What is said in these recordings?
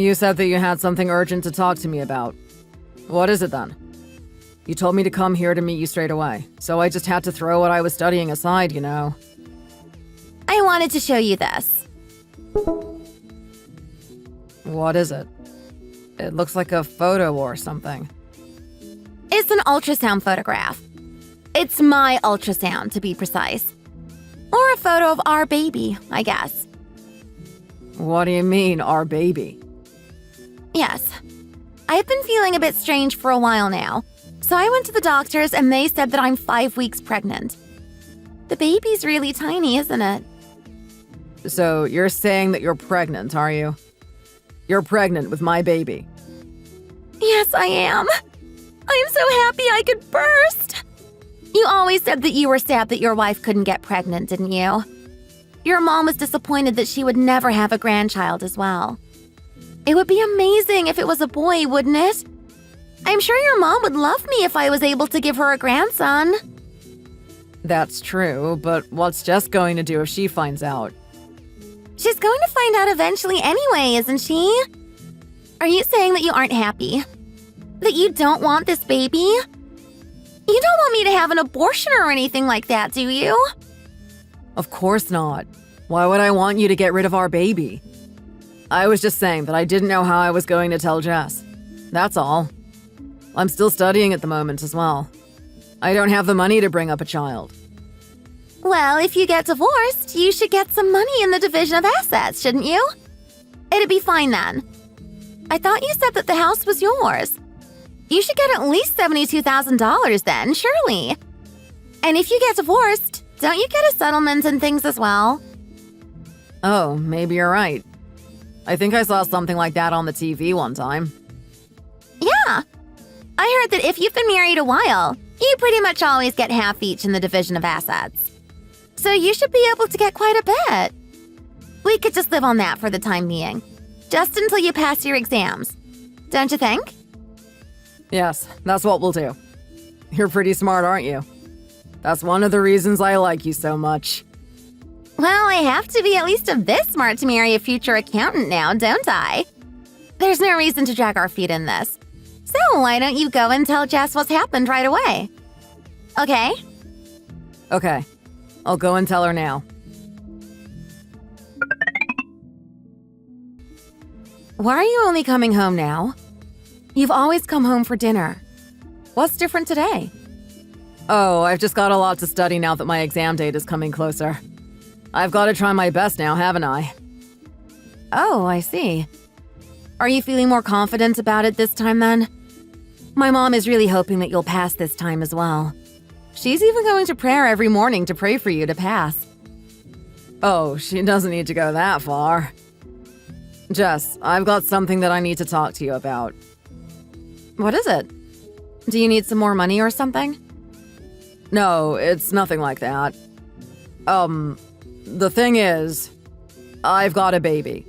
You said that you had something urgent to talk to me about. What is it then? You told me to come here to meet you straight away, so I just had to throw what I was studying aside, you know. I wanted to show you this. What is it? It looks like a photo or something. It's an ultrasound photograph. It's my ultrasound, to be precise. Or a photo of our baby, I guess. What do you mean, our baby? Yes. I've been feeling a bit strange for a while now, so I went to the doctors and they said that I'm 5 weeks pregnant. The baby's really tiny, isn't it? So you're saying that you're pregnant, are you? You're pregnant with my baby. Yes, I am. I'm so happy I could burst. You always said that you were sad that your wife couldn't get pregnant, didn't you? Your mom was disappointed that she would never have a grandchild as well. It would be amazing if it was a boy, wouldn't it? I'm sure your mom would love me if I was able to give her a grandson. That's true, but what's Jess going to do if she finds out? She's going to find out eventually anyway, isn't she? Are you saying that you aren't happy? That you don't want this baby? You don't want me to have an abortion or anything like that, do you? Of course not. Why would I want you to get rid of our baby? I was just saying that I didn't know how I was going to tell Jess. That's all. I'm still studying at the moment as well. I don't have the money to bring up a child. Well, if you get divorced, you should get some money in the division of assets, shouldn't you? It'd be fine then. I thought you said that the house was yours. You should get at least $72,000 then, surely. And if you get divorced, don't you get a settlement and things as well? Oh, maybe you're right. I think I saw something like that on the TV one time. Yeah. I heard that if you've been married a while, you pretty much always get half each in the division of assets. So you should be able to get quite a bit. We could just live on that for the time being. Just until you pass your exams. Don't you think? Yes, that's what we'll do. You're pretty smart, aren't you? That's one of the reasons I like you so much. Well, I have to be at least a bit smart to marry a future accountant now, don't I? There's no reason to drag our feet in this. So why don't you go and tell Jess what's happened right away? Okay? Okay, I'll go and tell her now. Why are you only coming home now? You've always come home for dinner. What's different today? Oh, I've just got a lot to study now that my exam date is coming closer. I've got to try my best now, haven't I? Oh, I see. Are you feeling more confident about it this time then? My mom is really hoping that you'll pass this time as well. She's even going to prayer every morning to pray for you to pass. Oh, she doesn't need to go that far. Jess, I've got something that I need to talk to you about. What is it? Do you need some more money or something? No, it's nothing like that. The thing is, I've got a baby.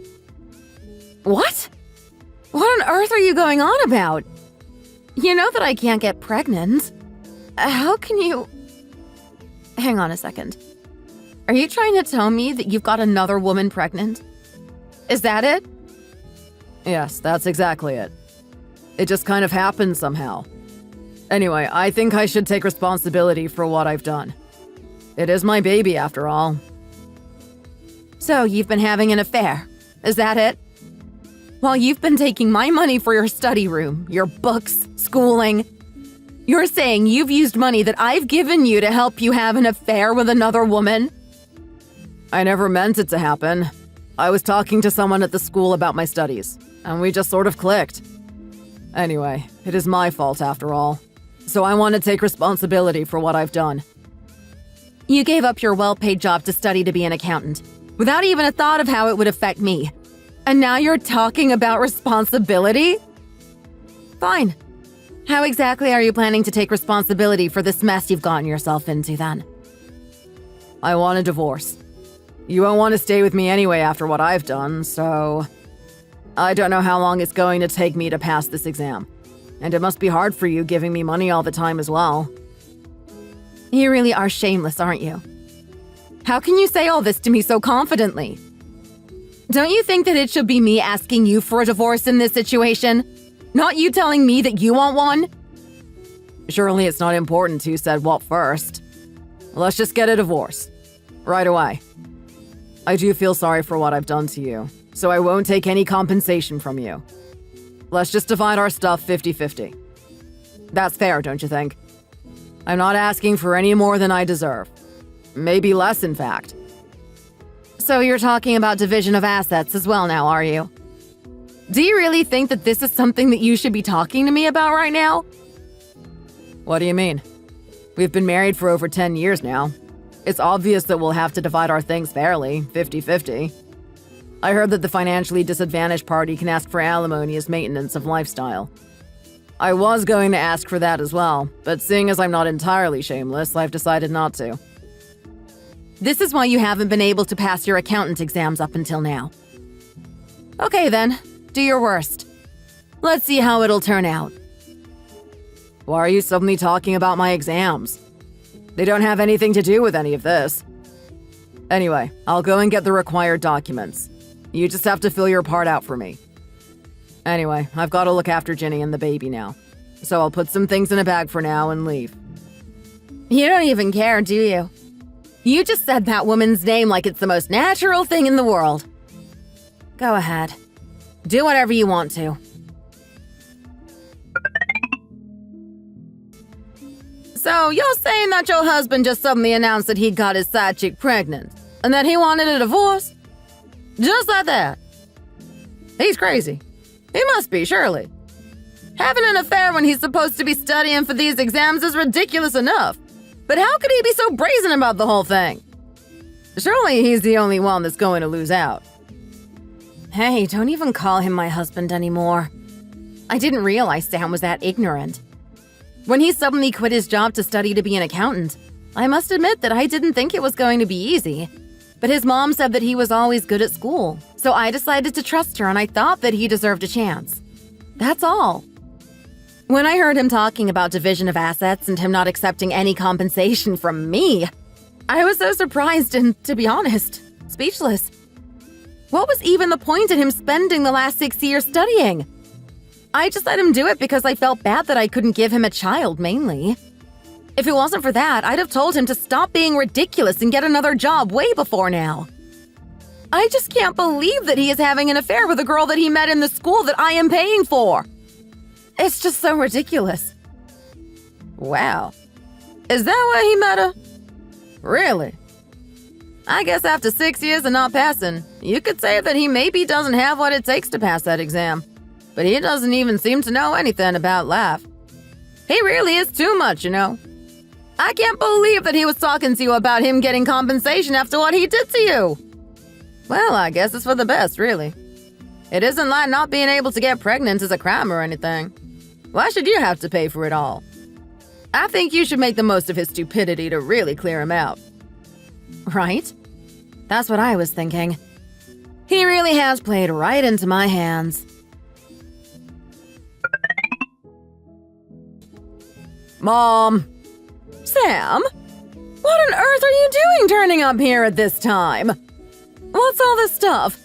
What? What on earth are you going on about? You know that I can't get pregnant. How can you... Hang on a second. Are you trying to tell me that you've got another woman pregnant? Is that it? Yes, that's exactly it. It just kind of happened somehow. Anyway, I think I should take responsibility for what I've done. It is my baby, after all. So, you've been having an affair. Is that it? While you've been taking my money for your study room, your books, schooling, you're saying you've used money that I've given you to help you have an affair with another woman? I never meant it to happen. I was talking to someone at the school about my studies, and we just sort of clicked. Anyway, it is my fault after all. So I want to take responsibility for what I've done. You gave up your well-paid job to study to be an accountant, without even a thought of how it would affect me. And now you're talking about responsibility? Fine. How exactly are you planning to take responsibility for this mess you've gotten yourself into then? I want a divorce. You won't want to stay with me anyway after what I've done, so... I don't know how long it's going to take me to pass this exam. And it must be hard for you giving me money all the time as well. You really are shameless, aren't you? How can you say all this to me so confidently? Don't you think that it should be me asking you for a divorce in this situation? Not you telling me that you want one? Surely it's not important who said what first. Let's just get a divorce. Right away. I do feel sorry for what I've done to you, so I won't take any compensation from you. Let's just divide our stuff 50-50. That's fair, don't you think? I'm not asking for any more than I deserve. Maybe less, in fact. So you're talking about division of assets as well now, are you? Do you really think that this is something that you should be talking to me about right now? What do you mean? We've been married for over 10 years now. It's obvious that we'll have to divide our things fairly, 50-50. I heard that the financially disadvantaged party can ask for alimony as maintenance of lifestyle. I was going to ask for that as well, but seeing as I'm not entirely shameless, I've decided not to. This is why you haven't been able to pass your accountant exams up until now. Okay then, do your worst. Let's see how it'll turn out. Why are you suddenly talking about my exams? They don't have anything to do with any of this. Anyway, I'll go and get the required documents. You just have to fill your part out for me. Anyway, I've got to look after Ginny and the baby now. So I'll put some things in a bag for now and leave. You don't even care, do you? You just said that woman's name like it's the most natural thing in the world. Go ahead. Do whatever you want to. So, you're saying that your husband just suddenly announced that he got his side chick pregnant, and that he wanted a divorce? Just like that? He's crazy. He must be, surely. Having an affair when he's supposed to be studying for these exams is ridiculous enough. But how could he be so brazen about the whole thing? Surely he's the only one that's going to lose out. Hey, don't even call him my husband anymore. I didn't realize Sam was that ignorant. When he suddenly quit his job to study to be an accountant, I must admit that I didn't think it was going to be easy. But his mom said that he was always good at school, so I decided to trust her and I thought that he deserved a chance. That's all. When I heard him talking about division of assets and him not accepting any compensation from me, I was so surprised and, to be honest, speechless. What was even the point in him spending the last 6 years studying? I just let him do it because I felt bad that I couldn't give him a child, mainly. If it wasn't for that, I'd have told him to stop being ridiculous and get another job way before now. I just can't believe that he is having an affair with a girl that he met in the school that I am paying for. It's just so ridiculous. Wow. Is that why he met her? Really? I guess after 6 years of not passing, you could say that he maybe doesn't have what it takes to pass that exam. But he doesn't even seem to know anything about life. He really is too much, you know. I can't believe that he was talking to you about him getting compensation after what he did to you. Well, I guess it's for the best, really. It isn't like not being able to get pregnant is a crime or anything. Why should you have to pay for it all? I think you should make the most of his stupidity to really clear him out. Right? That's what I was thinking. He really has played right into my hands. Mom! Sam? What on earth are you doing turning up here at this time? What's all this stuff?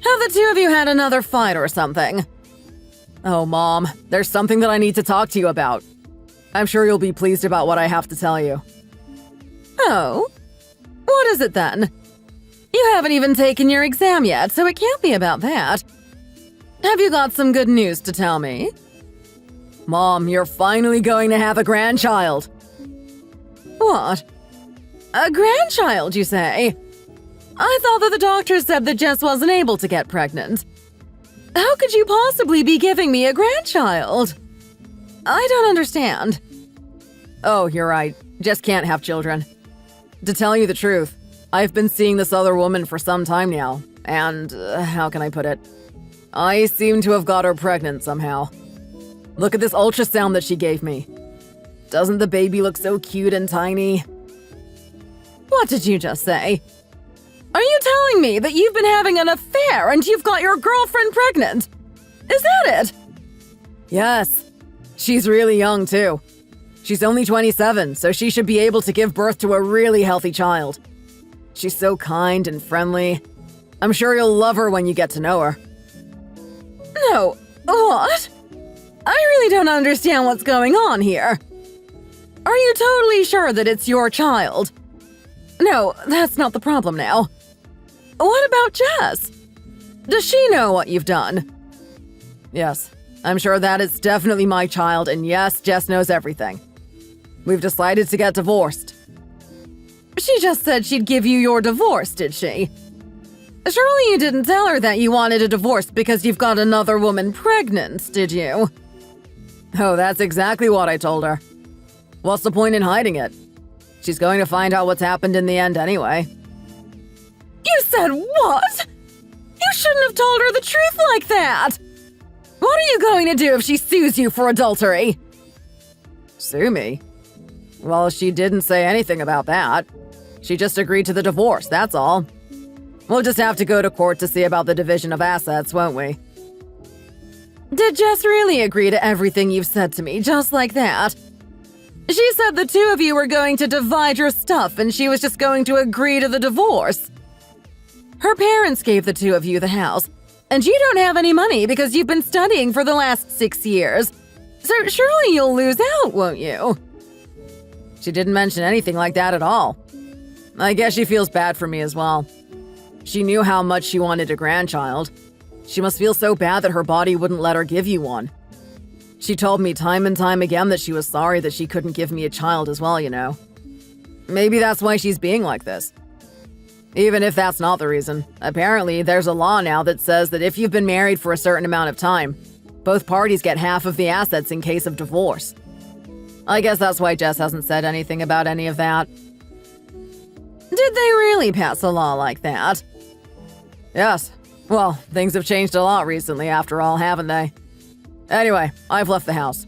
Have the two of you had another fight or something? Oh, Mom, there's something that I need to talk to you about. I'm sure you'll be pleased about what I have to tell you. Oh? What is it then? You haven't even taken your exam yet, so it can't be about that. Have you got some good news to tell me? Mom, you're finally going to have a grandchild. What? A grandchild, you say? I thought that the doctor said that Jess wasn't able to get pregnant. How could you possibly be giving me a grandchild? I don't understand. Oh, you're right. Jess can't have children. To tell you the truth, I've been seeing this other woman for some time now, and how can I put it? I seem to have got her pregnant somehow. Look at this ultrasound that she gave me. Doesn't the baby look so cute and tiny? What did you just say? Are you telling me that you've been having an affair and you've got your girlfriend pregnant? Is that it? Yes. She's really young, too. She's only 27, so she should be able to give birth to a really healthy child. She's so kind and friendly. I'm sure you'll love her when you get to know her. No, what? I really don't understand what's going on here. Are you totally sure that it's your child? No, that's not the problem now. What about Jess? Does she know what you've done? Yes, I'm sure that it's definitely my child, and yes, Jess knows everything. We've decided to get divorced. She just said she'd give you your divorce, did she? Surely you didn't tell her that you wanted a divorce because you've got another woman pregnant, did you? Oh, that's exactly what I told her. What's the point in hiding it? She's going to find out what's happened in the end anyway. You said what? You shouldn't have told her the truth like that! What are you going to do if she sues you for adultery? Sue me? Well, she didn't say anything about that. She just agreed to the divorce, that's all. We'll just have to go to court to see about the division of assets, won't we? Did Jess really agree to everything you've said to me, just like that? She said the two of you were going to divide your stuff and she was just going to agree to the divorce. Her parents gave the two of you the house, and you don't have any money because you've been studying for the last 6 years. So surely you'll lose out, won't you? She didn't mention anything like that at all. I guess she feels bad for me as well. She knew how much she wanted a grandchild. She must feel so bad that her body wouldn't let her give you one. She told me time and time again that she was sorry that she couldn't give me a child as well, you know. Maybe that's why she's being like this. Even if that's not the reason, apparently there's a law now that says that if you've been married for a certain amount of time, both parties get half of the assets in case of divorce. I guess that's why Jess hasn't said anything about any of that. Did they really pass a law like that? Yes. Well, things have changed a lot recently after all, haven't they? Anyway, I've left the house.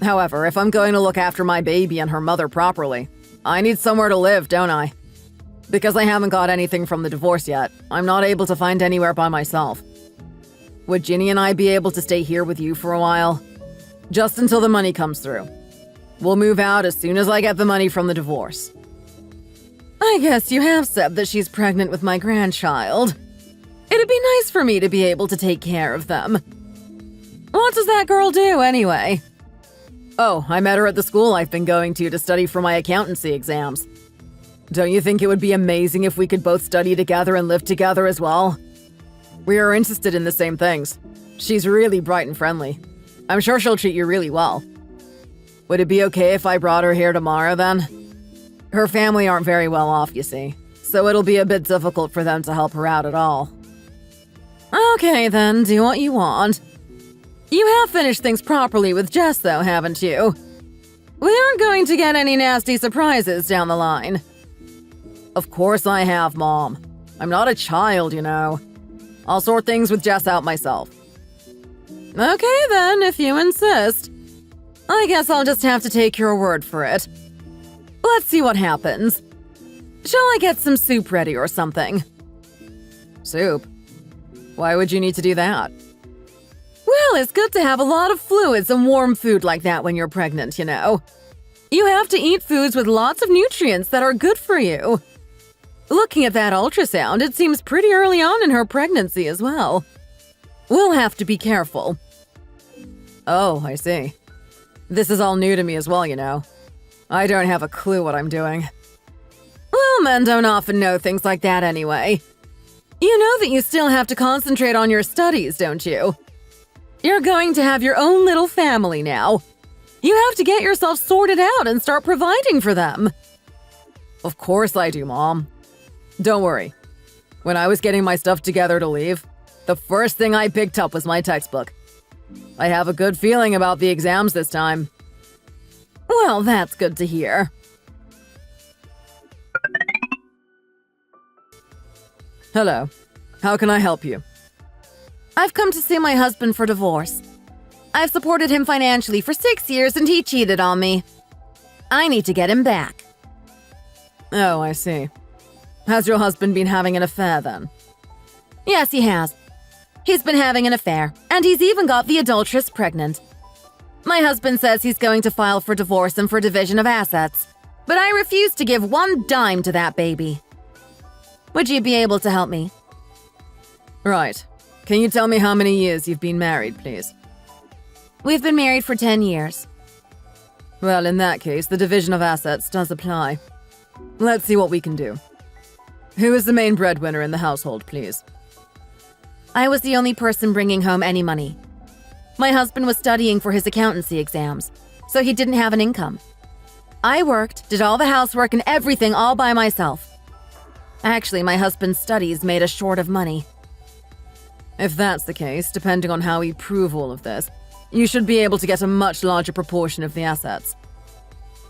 However, if I'm going to look after my baby and her mother properly, I need somewhere to live, don't I? Because I haven't got anything from the divorce yet, I'm not able to find anywhere by myself. Would Ginny and I be able to stay here with you for a while? Just until the money comes through. We'll move out as soon as I get the money from the divorce. I guess you have said that she's pregnant with my grandchild. It'd be nice for me to be able to take care of them. What does that girl do, anyway? Oh, I met her at the school I've been going to study for my accountancy exams. Don't you think it would be amazing if we could both study together and live together as well? We are interested in the same things. She's really bright and friendly. I'm sure she'll treat you really well. Would it be okay if I brought her here tomorrow, then? Her family aren't very well off, you see, so it'll be a bit difficult for them to help her out at all. Okay, then, do what you want. You have finished things properly with Jess, though, haven't you? We aren't going to get any nasty surprises down the line. Of course I have, Mom. I'm not a child, you know. I'll sort things with Jess out myself. Okay, then, if you insist. I guess I'll just have to take your word for it. Let's see what happens. Shall I get some soup ready or something? Soup? Why would you need to do that? Well, it's good to have a lot of fluids and warm food like that when you're pregnant, you know. You have to eat foods with lots of nutrients that are good for you. Looking at that ultrasound, it seems pretty early on in her pregnancy as well. We'll have to be careful. Oh, I see. This is all new to me as well, you know. I don't have a clue what I'm doing. Well, men don't often know things like that anyway. You know that you still have to concentrate on your studies, don't you? You're going to have your own little family now. You have to get yourself sorted out and start providing for them. Of course I do, Mom. Don't worry. When I was getting my stuff together to leave, the first thing I picked up was my textbook. I have a good feeling about the exams this time. Well, that's good to hear. Hello. How can I help you? I've come to sue my husband for divorce. I've supported him financially for 6 years and he cheated on me. I need to get him back. Oh, I see. Has your husband been having an affair then? Yes, he has. He's been having an affair, and he's even got the adulteress pregnant. My husband says he's going to file for divorce and for division of assets, but I refuse to give one dime to that baby. Would you be able to help me? Right. Can you tell me how many years you've been married, please? We've been married for 10 years. Well, in that case, the division of assets does apply. Let's see what we can do. Who is the main breadwinner in the household, please? I was the only person bringing home any money. My husband was studying for his accountancy exams, so he didn't have an income. I worked, did all the housework and everything all by myself. Actually, my husband's studies made us short of money. If that's the case, depending on how we prove all of this, you should be able to get a much larger proportion of the assets.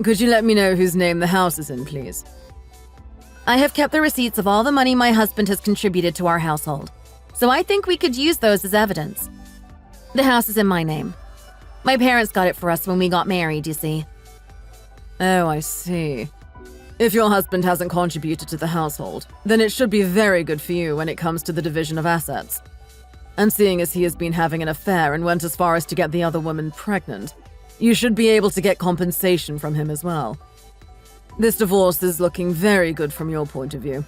Could you let me know whose name the house is in, please? I have kept the receipts of all the money my husband has contributed to our household, so I think we could use those as evidence. The house is in my name. My parents got it for us when we got married, you see. Oh, I see. If your husband hasn't contributed to the household, then it should be very good for you when it comes to the division of assets. And seeing as he has been having an affair and went as far as to get the other woman pregnant, you should be able to get compensation from him as well. This divorce is looking very good from your point of view.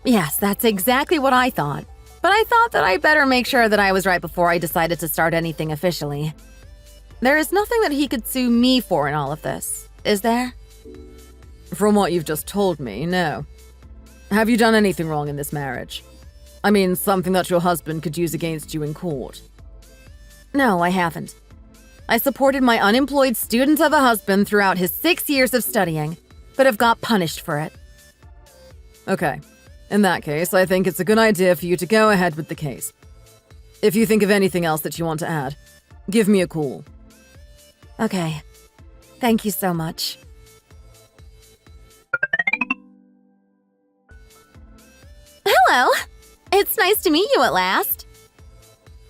Yes, that's exactly what I thought. But I thought that I better make sure that I was right before I decided to start anything officially. There is nothing that he could sue me for in all of this, is there? From what you've just told me, no. Have you done anything wrong in this marriage? I mean, something that your husband could use against you in court. No, I haven't. I supported my unemployed student of a husband throughout his 6 years of studying, but have got punished for it. Okay. In that case, I think it's a good idea for you to go ahead with the case. If you think of anything else that you want to add, give me a call. Okay. Thank you so much. Hello. It's nice to meet you at last.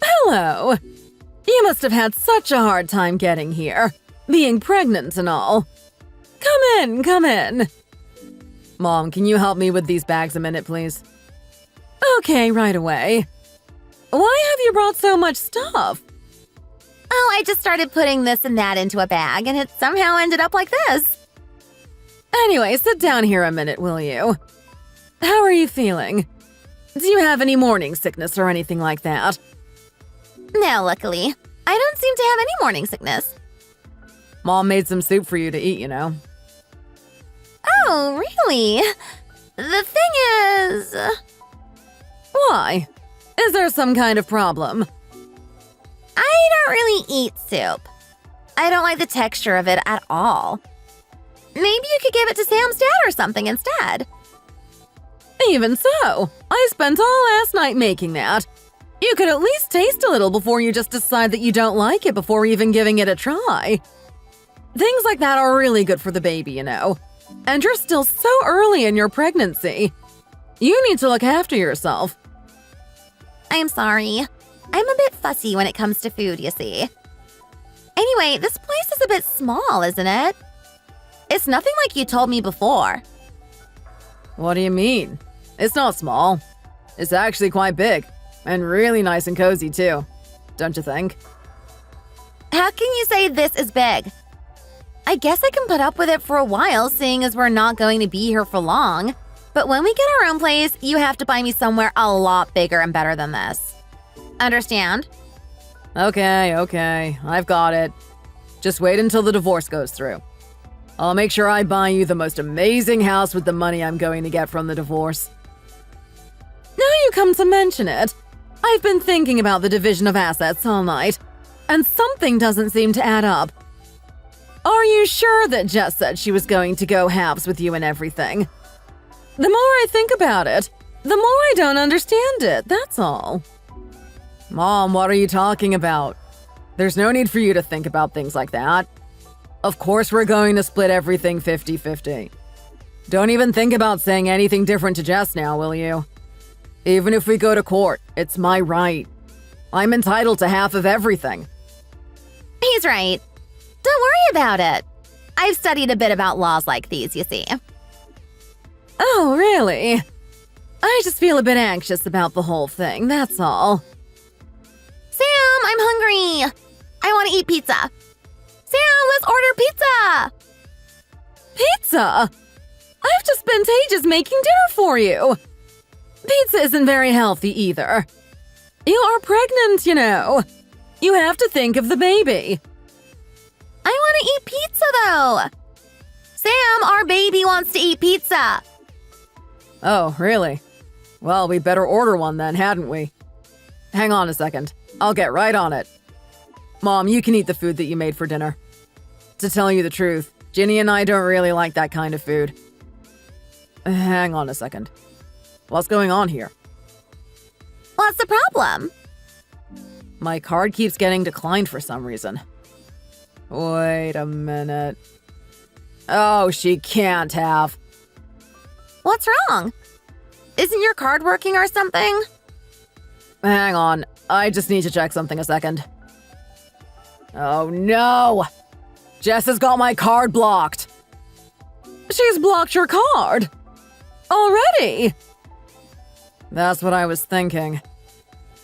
Hello. You must have had such a hard time getting here, being pregnant and all. Come in, come in. Mom, can you help me with these bags a minute, please? Okay, right away. Why have you brought so much stuff? Oh, I just started putting this and that into a bag, and it somehow ended up like this. Anyway, sit down here a minute, will you? How are you feeling? Do you have any morning sickness or anything like that? No, luckily. I don't seem to have any morning sickness. Mom made some soup for you to eat, you know. Oh, really? The thing is… Why? Is there some kind of problem? I don't really eat soup. I don't like the texture of it at all. Maybe you could give it to Sam's dad or something instead. Even so, I spent all last night making that. You could at least taste a little before you just decide that you don't like it before even giving it a try. Things like that are really good for the baby, you know. And you're still so early in your pregnancy. You need to look after yourself. I'm sorry. I'm a bit fussy when it comes to food, you see. Anyway, this place is a bit small, isn't it? It's nothing like you told me before. What do you mean? It's not small. It's actually quite big. And really nice and cozy, too. Don't you think? How can you say this is big? I guess I can put up with it for a while, seeing as we're not going to be here for long. But when we get our own place, you have to buy me somewhere a lot bigger and better than this. Understand? Okay. I've got it. Just wait until the divorce goes through. I'll make sure I buy you the most amazing house with the money I'm going to get from the divorce. Now you come to mention it, I've been thinking about the division of assets all night, and something doesn't seem to add up. Are you sure that Jess said she was going to go halves with you and everything? The more I think about it, the more I don't understand it, that's all. Mom, what are you talking about? There's no need for you to think about things like that. Of course we're going to split everything 50-50. Don't even think about saying anything different to Jess now, will you? Even if we go to court, it's my right. I'm entitled to half of everything. He's right. Don't worry about it. I've studied a bit about laws like these, you see. Oh, really? I just feel a bit anxious about the whole thing, that's all. Sam, I'm hungry. I want to eat pizza. Sam, let's order pizza. Pizza? I've just spent ages making dinner for you. Pizza isn't very healthy either. You are pregnant, you know. You have to think of the baby. I want to eat pizza, though. Sam, our baby wants to eat pizza. Oh, really? Well, we better order one then, hadn't we? Hang on a second. I'll get right on it. Mom, you can eat the food that you made for dinner. To tell you the truth, Ginny and I don't really like that kind of food. Hang on a second. What's going on here? What's the problem? My card keeps getting declined for some reason. Wait a minute. Oh, she can't have. What's wrong? Isn't your card working or something? Hang on. I just need to check something a second. Oh no! Jess has got my card blocked. She's blocked your card? Already? That's what I was thinking.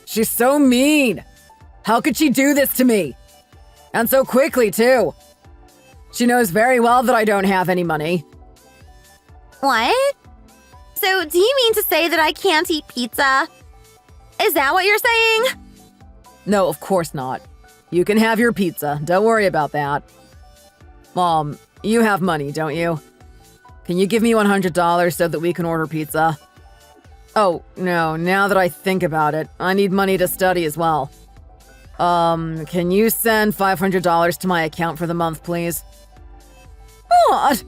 She's so mean. How could she do this to me? And so quickly, too. She knows very well that I don't have any money. What? So, do you mean to say that I can't eat pizza? Is that what you're saying? No, of course not. You can have your pizza. Don't worry about that. Mom, you have money, don't you? Can you give me $100 so that we can order pizza? Oh, no, now that I think about it, I need money to study as well. Can you send $500 to my account for the month, please? What?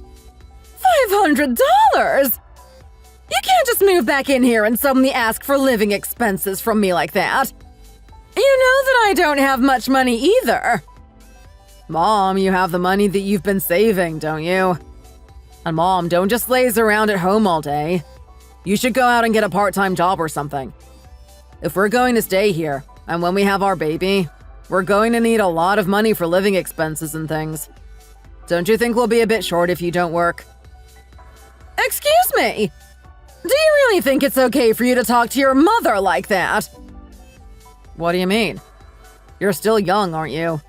$500? You can't just move back in here and suddenly ask for living expenses from me like that. You know that I don't have much money either. Mom, you have the money that you've been saving, don't you? And Mom, don't just laze around at home all day. You should go out and get a part-time job or something. If we're going to stay here, and when we have our baby, we're going to need a lot of money for living expenses and things. Don't you think we'll be a bit short if you don't work? Excuse me! Do you really think it's okay for you to talk to your mother like that? What do you mean? You're still young, aren't you?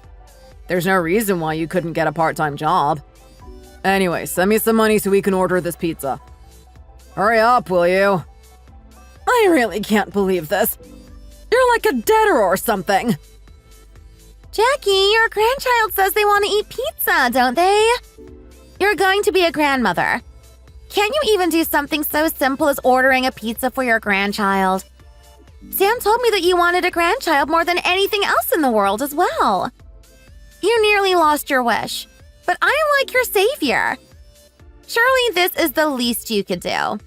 There's no reason why you couldn't get a part-time job. Anyway, send me some money so we can order this pizza. Hurry up, will you? I really can't believe this. You're like a debtor or something. Jackie, your grandchild says they want to eat pizza, don't they? You're going to be a grandmother. Can't you even do something so simple as ordering a pizza for your grandchild? Sam told me that you wanted a grandchild more than anything else in the world as well. You nearly lost your wish, but I am like your savior. Surely this is the least you could do.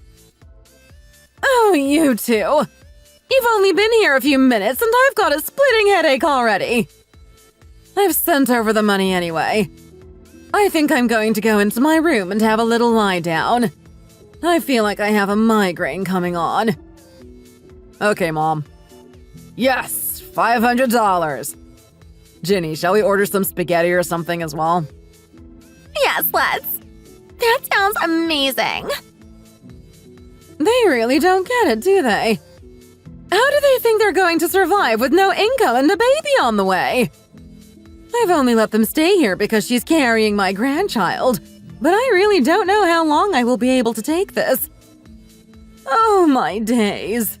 Oh, you two. You've only been here a few minutes and I've got a splitting headache already. I've sent over the money anyway. I think I'm going to go into my room and have a little lie down. I feel like I have a migraine coming on. Okay, Mom. Yes, $500. Ginny, shall we order some spaghetti or something as well? Yes, let's. That sounds amazing. They really don't get it, do they? How do they think they're going to survive with no income and a baby on the way? I've only let them stay here because she's carrying my grandchild, but I really don't know how long I will be able to take this. Oh, my days.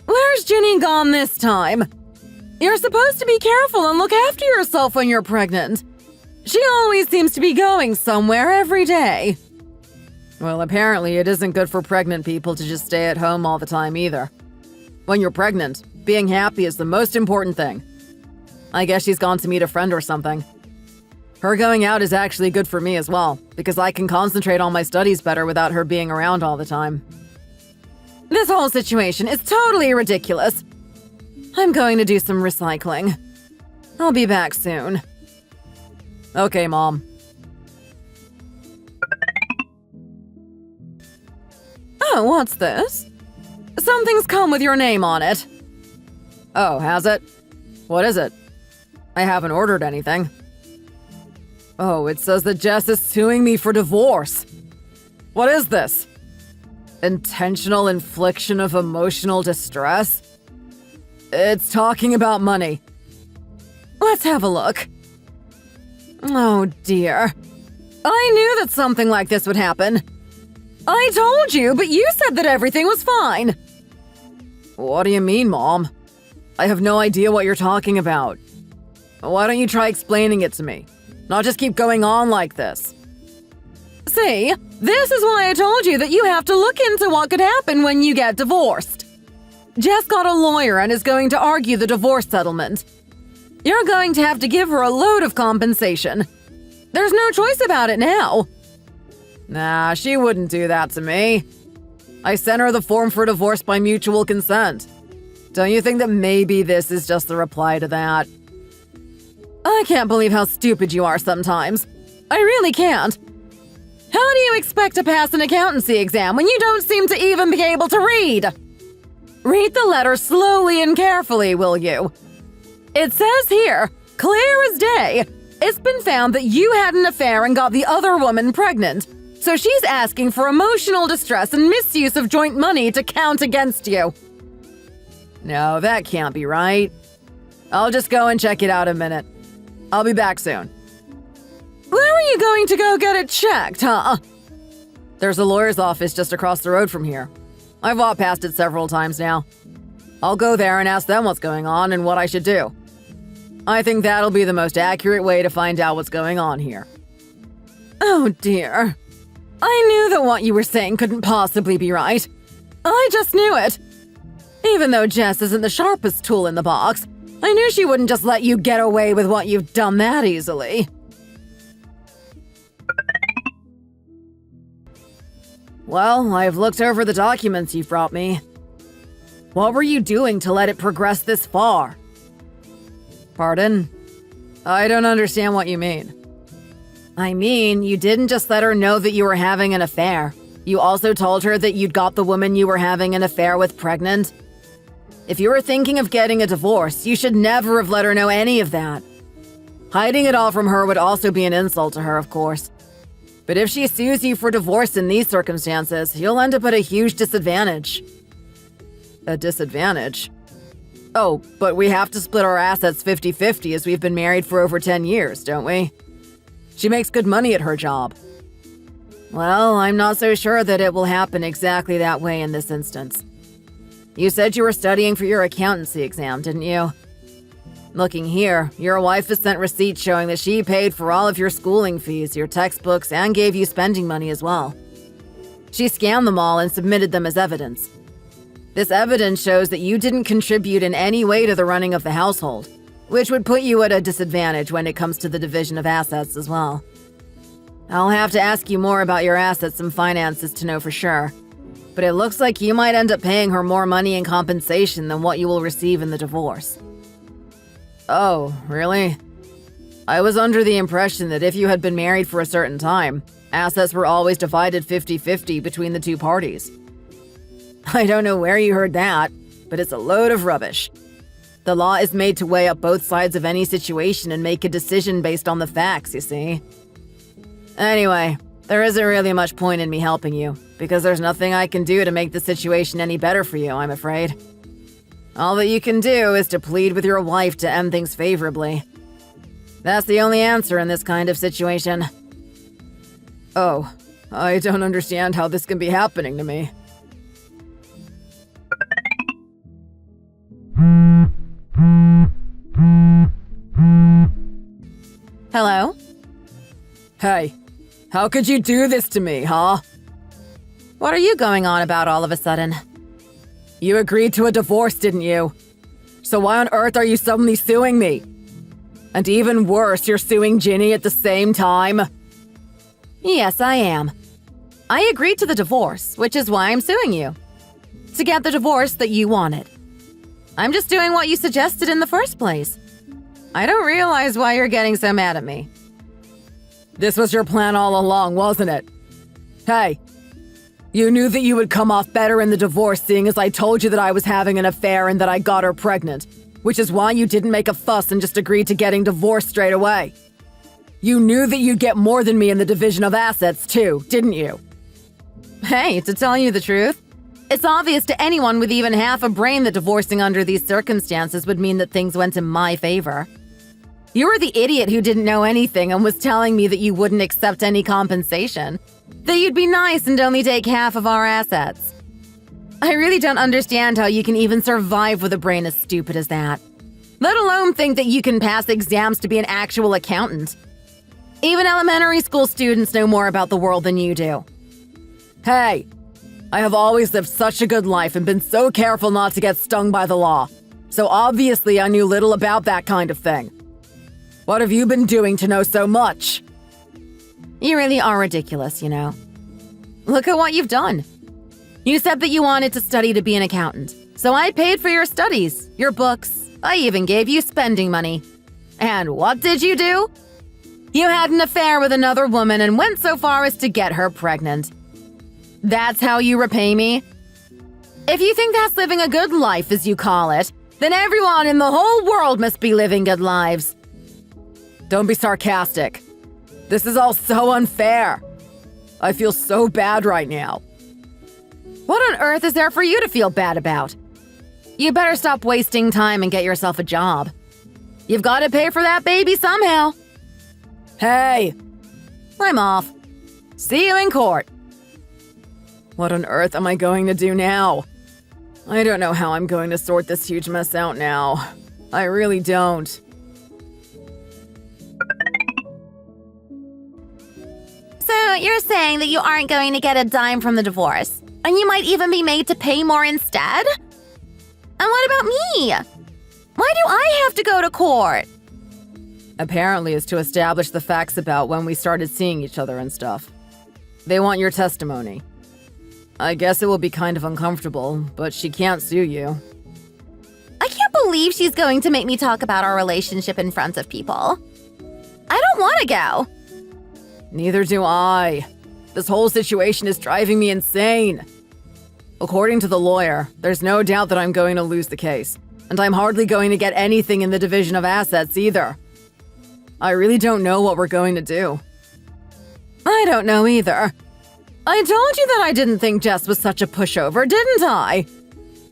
Where's Ginny gone this time? You're supposed to be careful and look after yourself when you're pregnant. She always seems to be going somewhere every day. Well, apparently it isn't good for pregnant people to just stay at home all the time either. When you're pregnant, being happy is the most important thing. I guess she's gone to meet a friend or something. Her going out is actually good for me as well, because I can concentrate on my studies better without her being around all the time. This whole situation is totally ridiculous. I'm going to do some recycling. I'll be back soon. Okay, Mom. Oh, what's this? Something's come with your name on it. Oh, has it? What is it? I haven't ordered anything. Oh, it says that Jess is suing me for divorce. What is this? Intentional infliction of emotional distress? It's talking about money. Let's have a look. Oh dear. I knew that something like this would happen. I told you, but you said that everything was fine. What do you mean, Mom? I have no idea what you're talking about. Why don't you try explaining it to me? Not just keep going on like this. See, this is why I told you that you have to look into what could happen when you get divorced. Jess got a lawyer and is going to argue the divorce settlement. You're going to have to give her a load of compensation. There's no choice about it now. Nah, she wouldn't do that to me. I sent her the form for divorce by mutual consent. Don't you think that maybe this is just the reply to that? I can't believe how stupid you are sometimes. I really can't. How do you expect to pass an accountancy exam when you don't seem to even be able to read? Read the letter slowly and carefully, will you? It says here, clear as day, it's been found that you had an affair and got the other woman pregnant. So she's asking for emotional distress and misuse of joint money to count against you. No, that can't be right. I'll just go and check it out a minute. I'll be back soon. Where are you going to go get it checked, huh? There's a lawyer's office just across the road from here. I've walked past it several times now. I'll go there and ask them what's going on and what I should do. I think that'll be the most accurate way to find out what's going on here. Oh dear. I knew that what you were saying couldn't possibly be right. I just knew it. Even though Jess isn't the sharpest tool in the box, I knew she wouldn't just let you get away with what you've done that easily. Well, I've looked over the documents you've brought me. What were you doing to let it progress this far? Pardon? I don't understand what you mean. I mean, you didn't just let her know that you were having an affair. You also told her that you'd got the woman you were having an affair with pregnant. If you were thinking of getting a divorce, you should never have let her know any of that. Hiding it all from her would also be an insult to her, of course. But if she sues you for divorce in these circumstances, you'll end up at a huge disadvantage. A disadvantage? Oh, but we have to split our assets 50-50 as we've been married for over 10 years, don't we? She makes good money at her job. Well, I'm not so sure that it will happen exactly that way in this instance. You said you were studying for your accountancy exam, didn't you? Looking here, your wife has sent receipts showing that she paid for all of your schooling fees, your textbooks, and gave you spending money as well. She scanned them all and submitted them as evidence. This evidence shows that you didn't contribute in any way to the running of the household, which would put you at a disadvantage when it comes to the division of assets as well. I'll have to ask you more about your assets and finances to know for sure, but it looks like you might end up paying her more money in compensation than what you will receive in the divorce. Oh, really? I was under the impression that if you had been married for a certain time, assets were always divided 50-50 between the two parties. I don't know where you heard that, but it's a load of rubbish. The law is made to weigh up both sides of any situation and make a decision based on the facts, you see. Anyway, there isn't really much point in me helping you, because there's nothing I can do to make the situation any better for you, I'm afraid. All that you can do is to plead with your wife to end things favorably. That's the only answer in this kind of situation. Oh, I don't understand how this can be happening to me. Hello? Hey, how could you do this to me, huh? What are you going on about all of a sudden? You agreed to a divorce, didn't you? So why on earth are you suddenly suing me? And even worse, you're suing Ginny at the same time? Yes, I am. I agreed to the divorce, which is why I'm suing you. To get the divorce that you wanted. I'm just doing what you suggested in the first place. I don't realize why you're getting so mad at me. This was your plan all along, wasn't it? Hey, you knew that you would come off better in the divorce, seeing as I told you that I was having an affair and that I got her pregnant, which is why you didn't make a fuss and just agreed to getting divorced straight away. You knew that you'd get more than me in the division of assets too, didn't you? Hey, to tell you the truth, it's obvious to anyone with even half a brain that divorcing under these circumstances would mean that things went in my favor. You were the idiot who didn't know anything and was telling me that you wouldn't accept any compensation, that you'd be nice and only take half of our assets. I really don't understand how you can even survive with a brain as stupid as that. Let alone think that you can pass exams to be an actual accountant. Even elementary school students know more about the world than you do. Hey, I have always lived such a good life and been so careful not to get stung by the law. So obviously I knew little about that kind of thing. What have you been doing to know so much? You really are ridiculous, you know. Look at what you've done. You said that you wanted to study to be an accountant, so I paid for your studies, your books. I even gave you spending money. And what did you do? You had an affair with another woman and went so far as to get her pregnant. That's how you repay me? If you think that's living a good life, as you call it, then everyone in the whole world must be living good lives. Don't be sarcastic. This is all so unfair. I feel so bad right now. What on earth is there for you to feel bad about? You better stop wasting time and get yourself a job. You've got to pay for that baby somehow. Hey! I'm off. See you in court. What on earth am I going to do now? I don't know how I'm going to sort this huge mess out now. I really don't. So you're saying that you aren't going to get a dime from the divorce, and you might even be made to pay more instead? And what about me? Why do I have to go to court? Apparently it's to establish the facts about when we started seeing each other and stuff. They want your testimony. I guess it will be kind of uncomfortable, but she can't sue you. I can't believe she's going to make me talk about our relationship in front of people. I don't want to go. Neither do I. This whole situation is driving me insane. According to the lawyer, there's no doubt that I'm going to lose the case, and I'm hardly going to get anything in the division of assets either. I really don't know what we're going to do. I don't know either. I told you that I didn't think Jess was such a pushover, didn't I?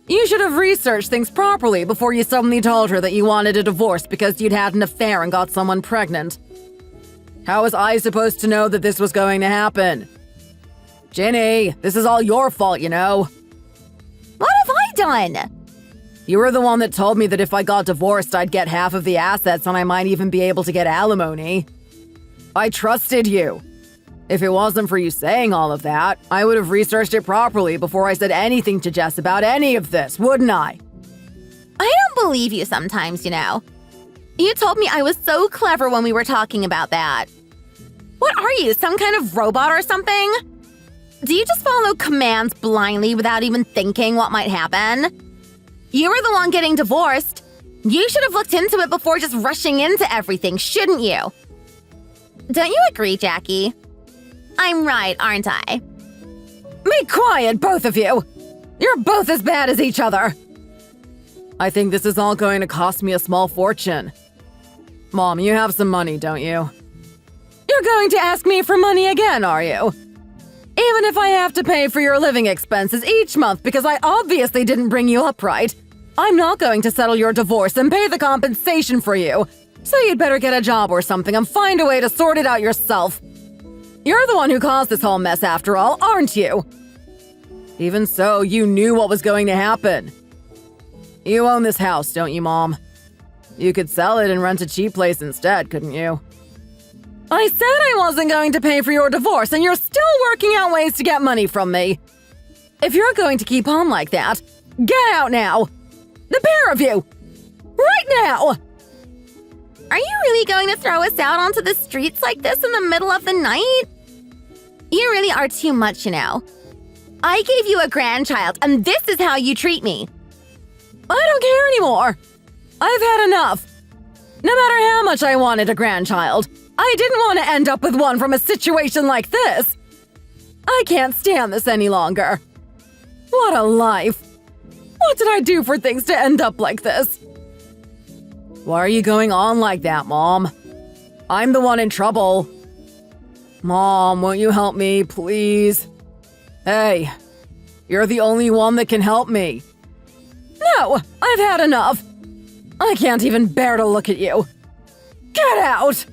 You should have researched things properly before you suddenly told her that you wanted a divorce because you'd had an affair and got someone pregnant. How was I supposed to know that this was going to happen? Ginny, this is all your fault, you know. What have I done? You were the one that told me that if I got divorced, I'd get half of the assets and I might even be able to get alimony. I trusted you. If it wasn't for you saying all of that, I would have researched it properly before I said anything to Jess about any of this, wouldn't I? I don't believe you sometimes, you know. You told me I was so clever when we were talking about that. What are you, some kind of robot or something? Do you just follow commands blindly without even thinking what might happen? You were the one getting divorced. You should have looked into it before just rushing into everything, shouldn't you? Don't you agree, Jackie? I'm right, aren't I? Be quiet, both of you! You're both as bad as each other! I think this is all going to cost me a small fortune. Mom, you have some money, don't you? You're going to ask me for money again, are you? Even if I have to pay for your living expenses each month because I obviously didn't bring you up right, I'm not going to settle your divorce and pay the compensation for you. So you'd better get a job or something and find a way to sort it out yourself. You're the one who caused this whole mess after all, aren't you? Even so, you knew what was going to happen. You own this house, don't you, Mom? You could sell it and rent a cheap place instead, couldn't you? I said I wasn't going to pay for your divorce, and you're still working out ways to get money from me. If you're going to keep on like that, get out now! The pair of you! Right now! Are you really going to throw us out onto the streets like this in the middle of the night? You really are too much, you know. I gave you a grandchild, and this is how you treat me. I don't care anymore. I've had enough. No matter how much I wanted a grandchild, I didn't want to end up with one from a situation like this. I can't stand this any longer. What a life. What did I do for things to end up like this? Why are you going on like that, Mom? I'm the one in trouble. Mom, won't you help me, please? Hey, you're the only one that can help me. No, I've had enough. I can't even bear to look at you. Get out!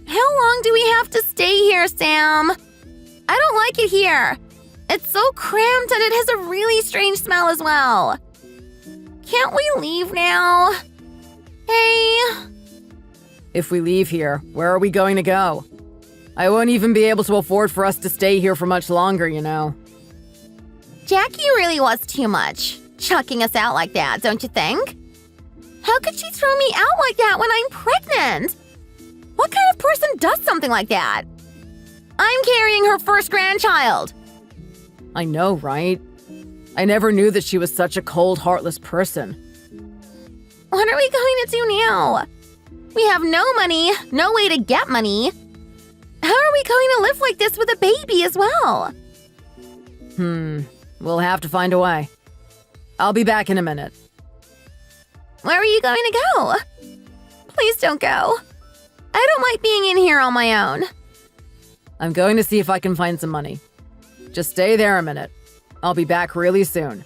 How long do we have to stay here, Sam? I don't like it here. It's so cramped and it has a really strange smell as well. Can't we leave now? Hey? If we leave here, where are we going to go? I won't even be able to afford for us to stay here for much longer, you know. Jackie really was too much, chucking us out like that, don't you think? How could she throw me out like that when I'm pregnant? What kind of person does something like that? I'm carrying her first grandchild. I know, right? I never knew that she was such a cold, heartless person. What are we going to do now? We have no money, no way to get money. How are we going to live like this with a baby as well? We'll have to find a way. I'll be back in a minute. Where are you going to go? Please don't go. I don't like being in here on my own. I'm going to see if I can find some money. Just stay there a minute. I'll be back really soon.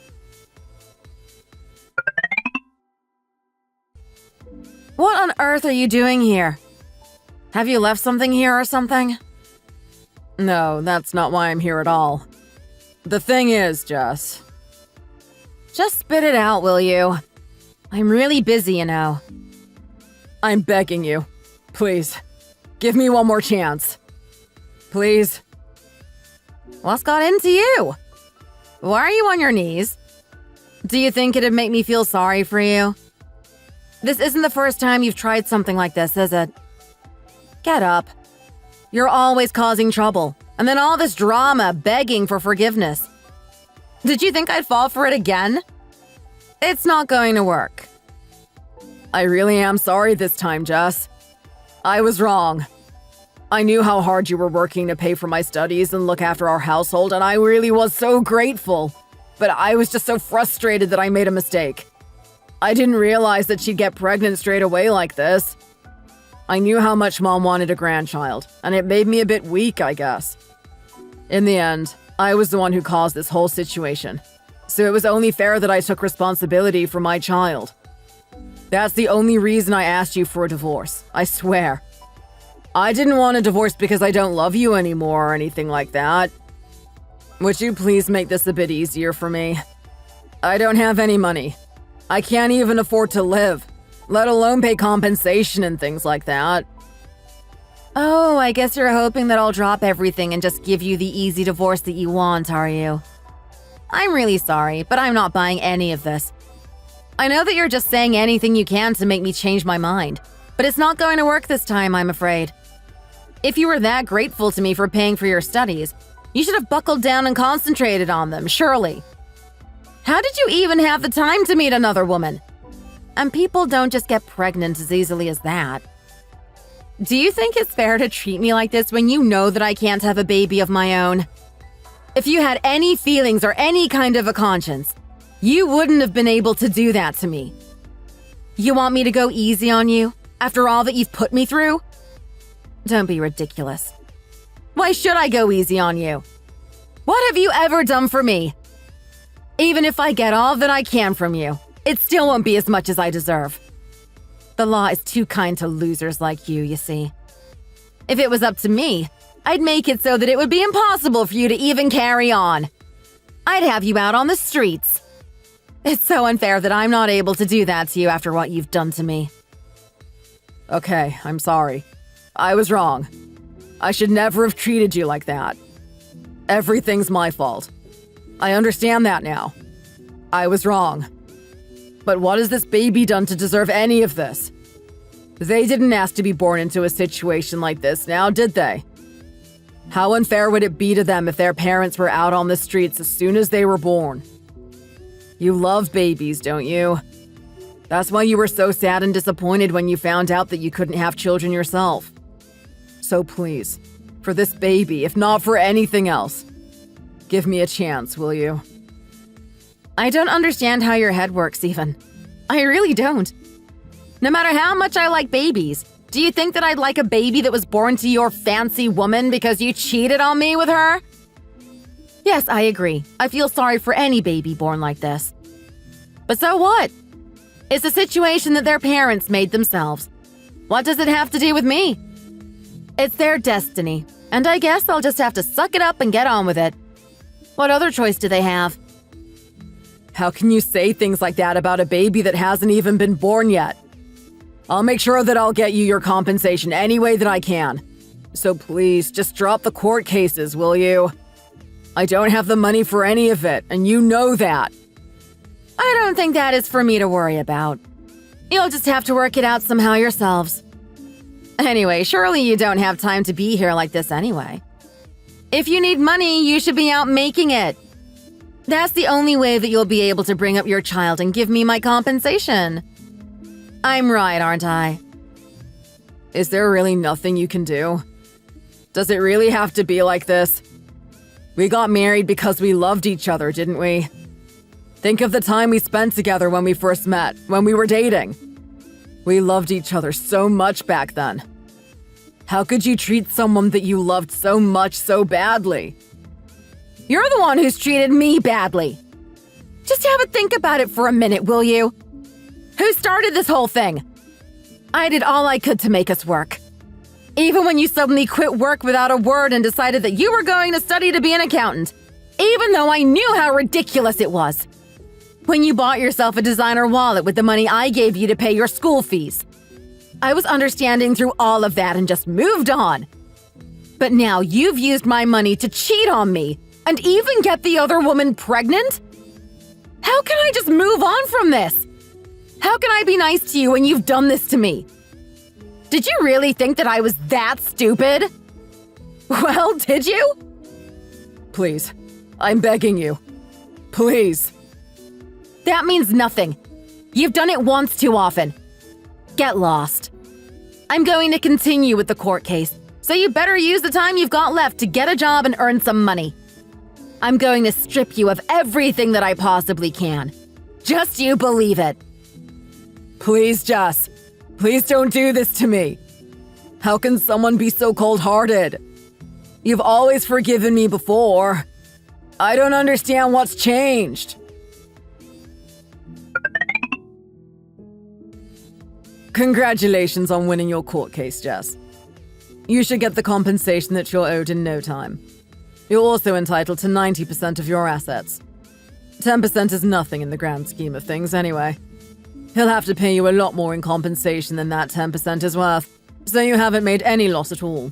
What on earth are you doing here? Have you left something here or something? No, that's not why I'm here at all. The thing is, Jess. Just spit it out, will you? I'm really busy, you know. I'm begging you. Please, give me one more chance. Please. What's got into you? Why are you on your knees? Do you think it'd make me feel sorry for you? This isn't the first time you've tried something like this, is it? Get up. You're always causing trouble. And then all this drama, begging for forgiveness. Did you think I'd fall for it again? It's not going to work. I really am sorry this time, Jess. I was wrong. I knew how hard you were working to pay for my studies and look after our household, and I really was so grateful. But I was just so frustrated that I made a mistake. I didn't realize that she'd get pregnant straight away like this. I knew how much Mom wanted a grandchild, and it made me a bit weak, I guess. In the end, I was the one who caused this whole situation, so it was only fair that I took responsibility for my child. That's the only reason I asked you for a divorce, I swear. I didn't want a divorce because I don't love you anymore or anything like that. Would you please make this a bit easier for me? I don't have any money. I can't even afford to live, let alone pay compensation and things like that. Oh, I guess you're hoping that I'll drop everything and just give you the easy divorce that you want, are you? I'm really sorry, but I'm not buying any of this. I know that you're just saying anything you can to make me change my mind, but it's not going to work this time, I'm afraid. If you were that grateful to me for paying for your studies, you should have buckled down and concentrated on them, surely. How did you even have the time to meet another woman? And people don't just get pregnant as easily as that. Do you think it's fair to treat me like this when you know that I can't have a baby of my own? If you had any feelings or any kind of a conscience, you wouldn't have been able to do that to me. You want me to go easy on you after all that you've put me through? Don't be ridiculous. Why should I go easy on you? What have you ever done for me? Even if I get all that I can from you, it still won't be as much as I deserve. The law is too kind to losers like you see. If it was up to me, I'd make it so that it would be impossible for you to even carry on. I'd have you out on the streets. It's so unfair that I'm not able to do that to you after what you've done to me. Okay, I'm sorry. I was wrong. I should never have treated you like that. Everything's my fault. I understand that now. I was wrong. But what has this baby done to deserve any of this? They didn't ask to be born into a situation like this now, did they? How unfair would it be to them if their parents were out on the streets as soon as they were born? You love babies, don't you? That's why you were so sad and disappointed when you found out that you couldn't have children yourself. So please, for this baby, if not for anything else, give me a chance, will you? I don't understand how your head works, even. I really don't. No matter how much I like babies, do you think that I'd like a baby that was born to your fancy woman because you cheated on me with her? Yes, I agree. I feel sorry for any baby born like this. But so what? It's a situation that their parents made themselves. What does it have to do with me? It's their destiny, and I guess I'll just have to suck it up and get on with it. What other choice do they have? How can you say things like that about a baby that hasn't even been born yet? I'll make sure that I'll get you your compensation any way that I can. So please, just drop the court cases, will you? I don't have the money for any of it, and you know that. I don't think that is for me to worry about. You'll just have to work it out somehow yourselves. Anyway, surely you don't have time to be here like this anyway. If you need money, you should be out making it. That's the only way that you'll be able to bring up your child and give me my compensation. I'm right, aren't I? Is there really nothing you can do? Does it really have to be like this? We got married because we loved each other, didn't we? Think of the time we spent together when we first met, when we were dating. We loved each other so much back then. How could you treat someone that you loved so much so badly? You're the one who's treated me badly. Just have a think about it for a minute, will you? Who started this whole thing? I did all I could to make us work. Even when you suddenly quit work without a word and decided that you were going to study to be an accountant. Even though I knew how ridiculous it was. When you bought yourself a designer wallet with the money I gave you to pay your school fees. I was understanding through all of that and just moved on. But now you've used my money to cheat on me and even get the other woman pregnant? How can I just move on from this? How can I be nice to you when you've done this to me? Did you really think that I was that stupid? Well, did you? Please, I'm begging you. Please. That means nothing. You've done it once too often. Get lost. I'm going to continue with the court case, so you better use the time you've got left to get a job and earn some money. I'm going to strip you of everything that I possibly can. Just you believe it. Please, Jess. Please don't do this to me. How can someone be so cold-hearted? You've always forgiven me before. I don't understand what's changed. Congratulations on winning your court case, Jess. You should get the compensation that you're owed in no time. You're also entitled to 90% of your assets. 10% is nothing in the grand scheme of things anyway. He'll have to pay you a lot more in compensation than that 10% is worth, so you haven't made any loss at all.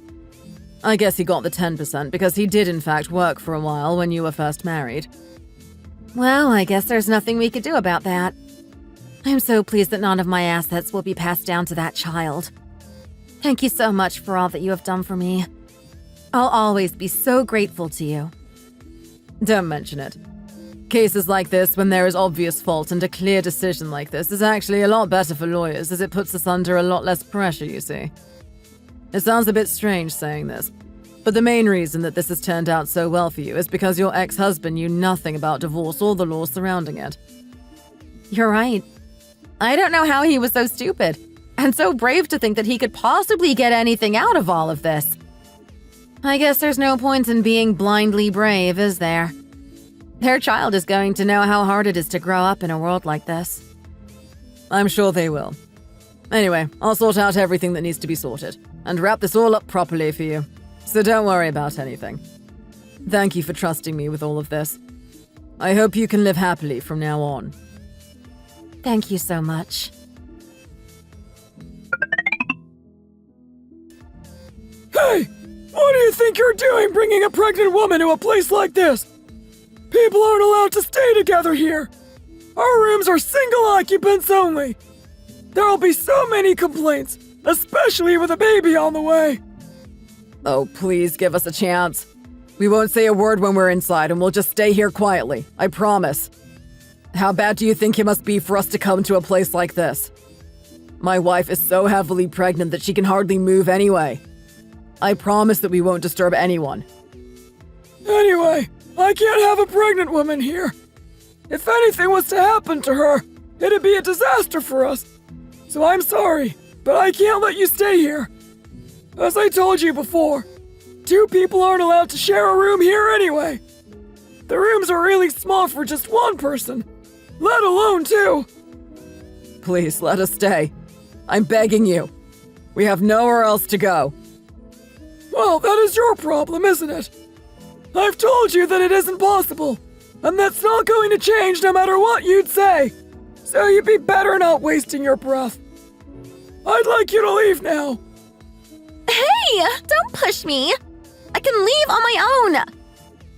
I guess he got the 10% because he did in fact work for a while when you were first married. Well, I guess there's nothing we could do about that. I'm so pleased that none of my assets will be passed down to that child. Thank you so much for all that you have done for me. I'll always be so grateful to you. Don't mention it. Cases like this, when there is obvious fault and a clear decision like this, is actually a lot better for lawyers as it puts us under a lot less pressure, you see. It sounds a bit strange saying this, but the main reason that this has turned out so well for you is because your ex-husband knew nothing about divorce or the law surrounding it. You're right. I don't know how he was so stupid and so brave to think that he could possibly get anything out of all of this. I guess there's no point in being blindly brave, is there? Their child is going to know how hard it is to grow up in a world like this. I'm sure they will. Anyway, I'll sort out everything that needs to be sorted and wrap this all up properly for you. So don't worry about anything. Thank you for trusting me with all of this. I hope you can live happily from now on. Thank you so much. Hey! What do you think you're doing bringing a pregnant woman to a place like this? People aren't allowed to stay together here. Our rooms are single occupants only. There'll be so many complaints, especially with a baby on the way. Oh, please give us a chance. We won't say a word when we're inside and we'll just stay here quietly. I promise. How bad do you think it must be for us to come to a place like this? My wife is so heavily pregnant that she can hardly move anyway. I promise that we won't disturb anyone. Anyway, I can't have a pregnant woman here. If anything was to happen to her, it'd be a disaster for us. So I'm sorry, but I can't let you stay here. As I told you before, 2 people aren't allowed to share a room here anyway. The rooms are really small for just one person, let alone 2. Please, let us stay. I'm begging you. We have nowhere else to go. Well, that is your problem, isn't it? I've told you that it isn't possible, and that's not going to change no matter what you'd say. So you'd be better not wasting your breath. I'd like you to leave now. Hey, don't push me. I can leave on my own.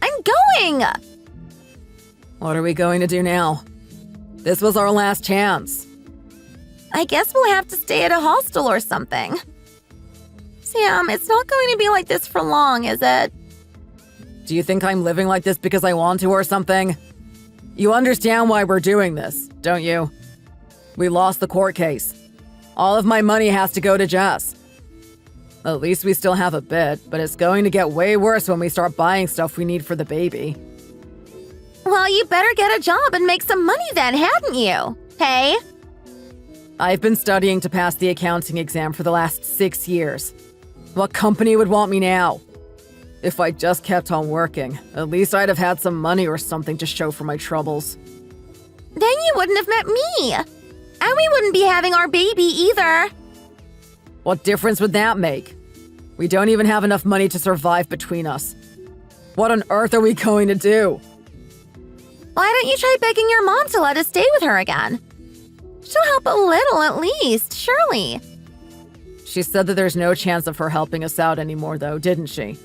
I'm going. What are we going to do now? This was our last chance. I guess we'll have to stay at a hostel or something. Sam, it's not going to be like this for long, is it? Do you think I'm living like this because I want to or something? You understand why we're doing this, don't you? We lost the court case. All of my money has to go to Jess. At least we still have a bit, but it's going to get way worse when we start buying stuff we need for the baby. Well, you better get a job and make some money then, hadn't you? Hey? I've been studying to pass the accounting exam for the last 6 years. What company would want me now? If I just kept on working, at least I'd have had some money or something to show for my troubles. Then you wouldn't have met me. And we wouldn't be having our baby either. What difference would that make? We don't even have enough money to survive between us. What on earth are we going to do? Why don't you try begging your mom to let us stay with her again? She'll help a little at least, surely. She said that there's no chance of her helping us out anymore though, didn't she?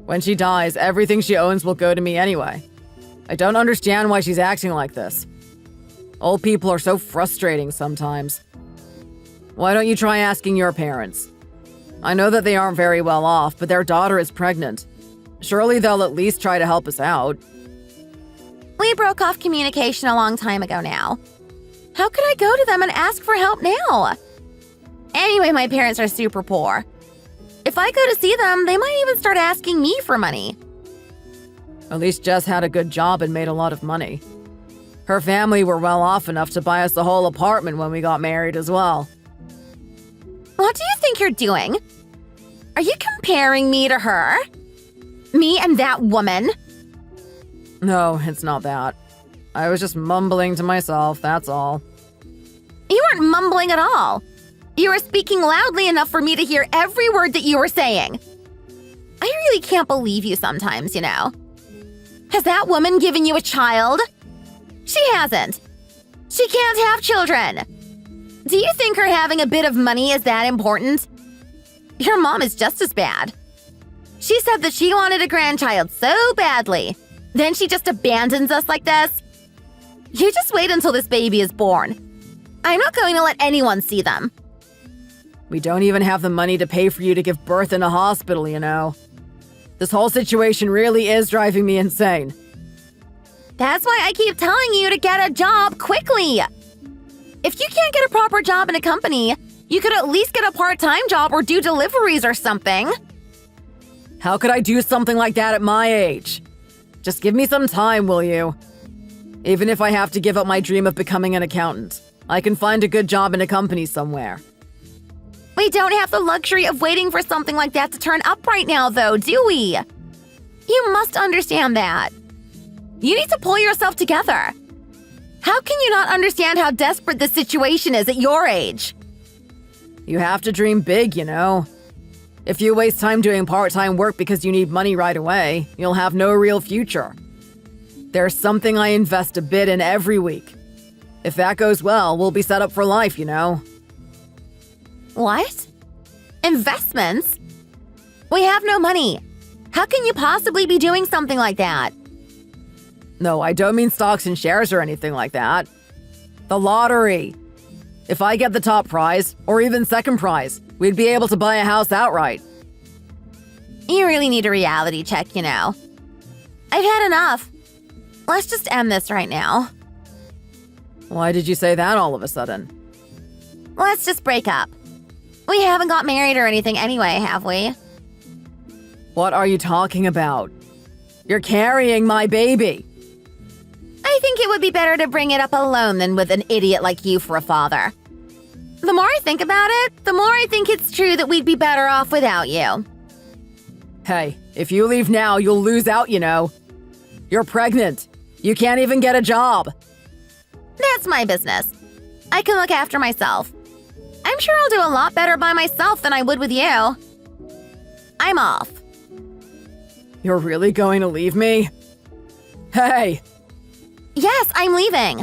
When she dies, everything she owns will go to me anyway. I don't understand why she's acting like this. Old people are so frustrating sometimes. Why don't you try asking your parents? I know that they aren't very well off, but their daughter is pregnant. Surely they'll at least try to help us out. We broke off communication a long time ago now. How could I go to them and ask for help now? Anyway, my parents are super poor. If I go to see them, they might even start asking me for money. At least Jess had a good job and made a lot of money. Her family were well off enough to buy us the whole apartment when we got married as well. What do you think you're doing? Are you comparing me to her? Me and that woman? No, it's not that. I was just mumbling to myself, that's all. You weren't mumbling at all. You were speaking loudly enough for me to hear every word that you were saying. I really can't believe you sometimes, you know. Has that woman given you a child? She hasn't. She can't have children. Do you think her having a bit of money is that important? Your mom is just as bad. She said that she wanted a grandchild so badly. Then she just abandons us like this? You just wait until this baby is born. I'm not going to let anyone see them. We don't even have the money to pay for you to give birth in a hospital, you know. This whole situation really is driving me insane. That's why I keep telling you to get a job quickly. If you can't get a proper job in a company, you could at least get a part-time job or do deliveries or something. How could I do something like that at my age? Just give me some time, will you? Even if I have to give up my dream of becoming an accountant, I can find a good job in a company somewhere. We don't have the luxury of waiting for something like that to turn up right now, though, do we? You must understand that. You need to pull yourself together. How can you not understand how desperate the situation is at your age? You have to dream big, you know. If you waste time doing part-time work because you need money right away, you'll have no real future. There's something I invest a bit in every week. If that goes well, we'll be set up for life, you know. What? Investments? We have no money. How can you possibly be doing something like that? No, I don't mean stocks and shares or anything like that. The lottery. If I get the top prize, or even second prize, we'd be able to buy a house outright. You really need a reality check, you know. I've had enough. Let's just end this right now. Why did you say that all of a sudden? Let's just break up. We haven't got married or anything anyway, have we? What are you talking about? You're carrying my baby. I think it would be better to bring it up alone than with an idiot like you for a father. The more I think about it, the more I think it's true that we'd be better off without you. Hey, if you leave now, you'll lose out, you know. You're pregnant. You can't even get a job. That's my business. I can look after myself. I'm sure I'll do a lot better by myself than I would with you. I'm off. You're really going to leave me? Hey! Yes, I'm leaving.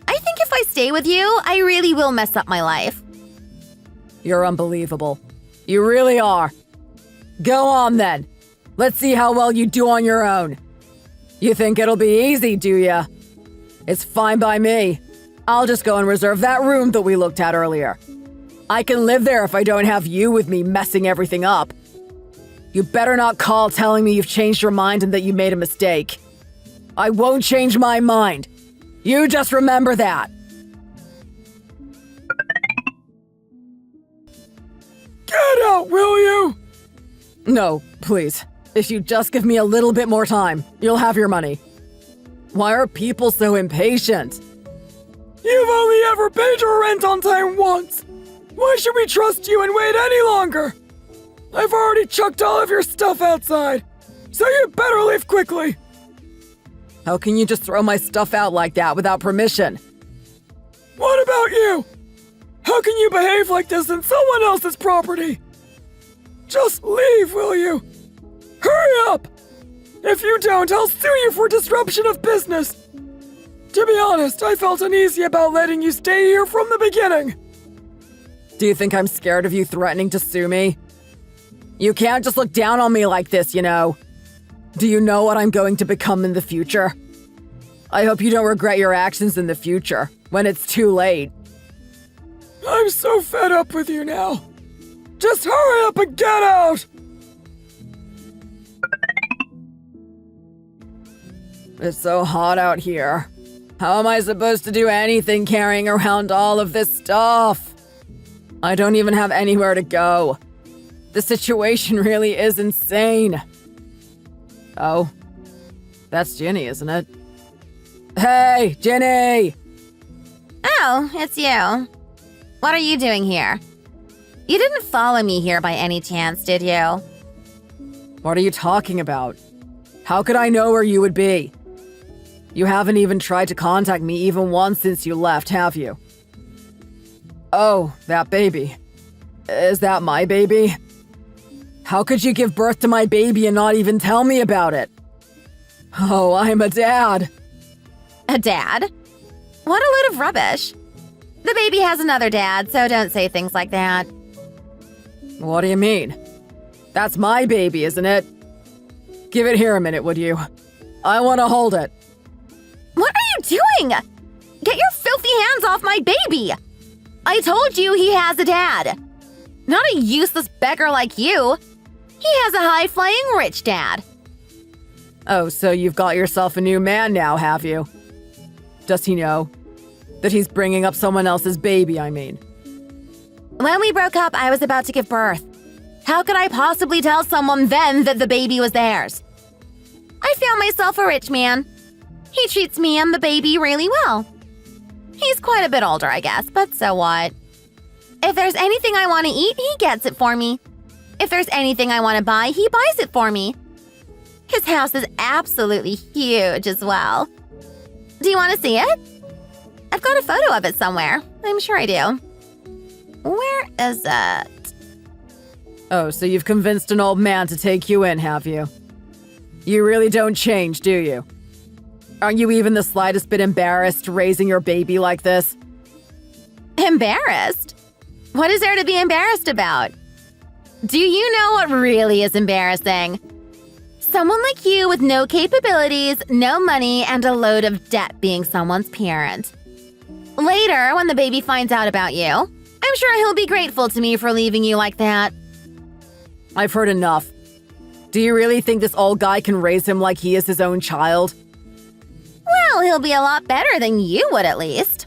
I think if I stay with you, I really will mess up my life. You're unbelievable. You really are. Go on then. Let's see how well you do on your own. You think it'll be easy, do ya? It's fine by me. I'll just go and reserve that room that we looked at earlier. I can live there if I don't have you with me messing everything up. You better not call telling me you've changed your mind and that you made a mistake. I won't change my mind. You just remember that. Get out, will you? No, please. If you just give me a little bit more time, you'll have your money. Why are people so impatient? You've only ever paid your rent on time once. Why should we trust you and wait any longer? I've already chucked all of your stuff outside, so you better leave quickly. How can you just throw my stuff out like that without permission? What about you? How can you behave like this in someone else's property? Just leave, will you? Hurry up! If you don't, I'll sue you for disruption of business. To be honest, I felt uneasy about letting you stay here from the beginning. Do you think I'm scared of you threatening to sue me? You can't just look down on me like this, you know. Do you know what I'm going to become in the future? I hope you don't regret your actions in the future, when it's too late. I'm so fed up with you now. Just hurry up and get out! It's so hot out here. How am I supposed to do anything carrying around all of this stuff? I don't even have anywhere to go. The situation really is insane. Oh, that's Ginny, isn't it? Hey, Ginny! Oh, it's you. What are you doing here? You didn't follow me here by any chance, did you? What are you talking about? How could I know where you would be? You haven't even tried to contact me even once since you left, have you? Oh, that baby. Is that my baby? How could you give birth to my baby and not even tell me about it? Oh, I'm a dad. A dad? What a load of rubbish. The baby has another dad, so don't say things like that. What do you mean? That's my baby, isn't it? Give it here a minute, would you? I want to hold it. What are you doing? Get your filthy hands off my baby! I told you he has a dad. Not a useless beggar like you. He has a high-flying rich dad. Oh, so you've got yourself a new man now, have you? Does he know? That he's bringing up someone else's baby, I mean. When we broke up, I was about to give birth. How could I possibly tell someone then that the baby was theirs? I found myself a rich man. He treats me and the baby really well. He's quite a bit older, I guess, but so what? If there's anything I want to eat, he gets it for me. If there's anything I want to buy, he buys it for me. His house is absolutely huge as well. Do you want to see it? I've got a photo of it somewhere. I'm sure I do. Where is it? Oh, so you've convinced an old man to take you in, have you? You really don't change, do you? Aren't you even the slightest bit embarrassed raising your baby like this? Embarrassed? What is there to be embarrassed about? Do you know what really is embarrassing? Someone like you with no capabilities, no money, and a load of debt being someone's parent. Later, when the baby finds out about you, I'm sure he'll be grateful to me for leaving you like that. I've heard enough. Do you really think this old guy can raise him like he is his own child? Well, he'll be a lot better than you would at least.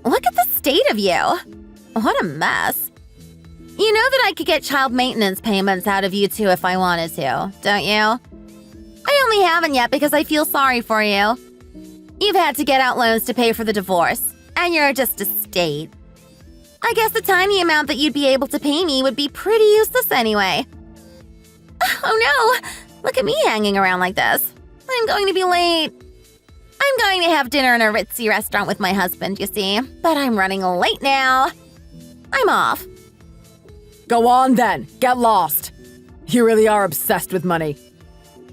Look at the state of you. What a mess. You know that I could get child maintenance payments out of you two if I wanted to, don't you? I only haven't yet because I feel sorry for you. You've had to get out loans to pay for the divorce, and you're just a state. I guess the tiny amount that you'd be able to pay me would be pretty useless anyway. Oh no! Look at me hanging around like this. I'm going to be late. I I'm going to have dinner in a ritzy restaurant with my husband, you see. But I'm running late now. I'm off. Go on then, get lost. You really are obsessed with money.